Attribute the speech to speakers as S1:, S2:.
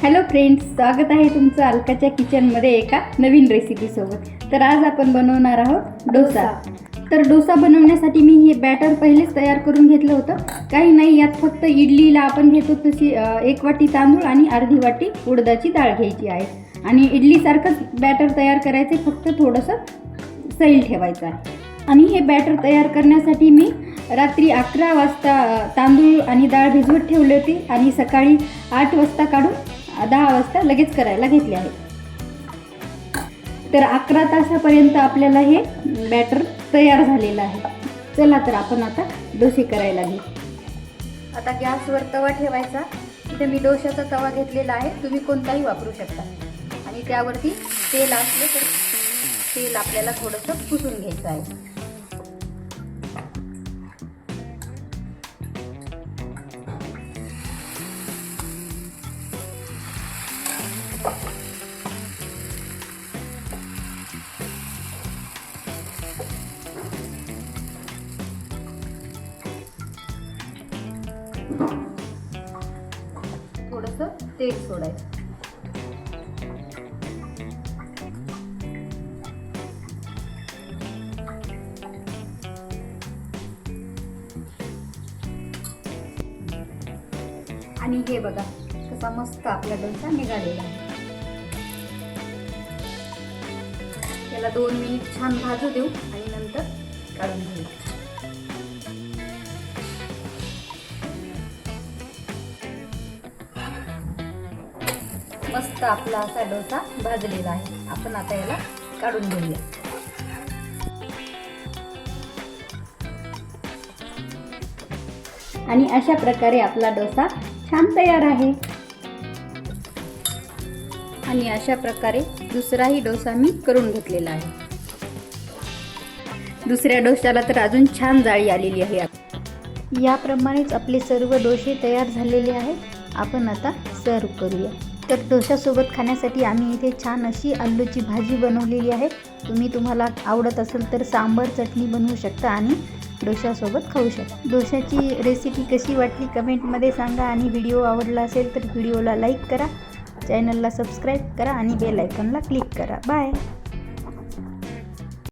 S1: Hello friends, स्वागत आहे तुमचं अलकाच्या किचनमध्ये एका नवीन रेसिपीसोबत. तर आज आपण बनवणार आहोत डोसा. तर डोसा बनवण्यासाठी मी हे बॅटर पहिलेच तयार करून घेतलं होतं. काही नाही, यात फक्त इडलीला आपण घेतो तशी 1 वाटी तांदूळ आणि अर्धी वाटी उडदाची डाळ घ्यायची आहे. आणि इडलीसारखंच बॅटर तयार करायचे, फक्त थोडंसं सैल ठेवायचं आहे. आणि हे बॅटर तयार करण्यासाठी मी रात्री 11 वाजता तांदूळ आणि डाळ भिजवत ठेवले होते आणि सकाळी 8 वाजता काढून 10 वाजता लगेच करायला घेतले आहे. तर 11 तासापर्यंत आपल्याला हे बॅटर तयार झालेलं आहे. चला तर आपण आता डोसे करायला घेऊ. आता गॅसवर तवा ठेवायचा. इथे मी डोशाचा तवा घेतलेला आहे, तुम्ही कोणताही वापरू शकता. आणि त्यावरती तेल असलं तर तेल आपल्याला थोडंसं पुसून घ्यायचं आहे. थोडंसं तेल सोडायचं. आणि हे बघा कसा मस्त आपला डोसा निघालेला आहे. त्याला 2 मिनिट छान भाजू देऊ आणि नंतर काढून घेऊ. मस्त आपला असा डोसा भाजलेला आहे. आपण आता याला काढून घेऊया. आणि अशा प्रकारे आपला डोसा छान तयार आहे. आणि अशा प्रकारे दुसराही डोसा मी करून घेतलेला आहे. दुसऱ्या डोश्याला तर अजून छान जाळी आलेली आहे. याप्रमाणेच आपले सर्व डोसे तयार झालेले आहेत. आपण आता सर्व करूया. तर डोशासोबत खाण्यासाठी आम्ही इथे छान अशी आलूची भाजी बनवलेली आहे. तुम्हाला आवडत असेल तर सांबार चटणी बनवू शकता आणि डोशासोबत खाऊ शकता. डोशाची रेसिपी कशी वाटली कमेंटमध्ये सांगा. आणि व्हिडिओ आवडला असेल तर व्हिडिओला लाईक करा, चॅनलला सबस्क्राईब करा आणि बेल आयकॉनला क्लिक करा. बाय.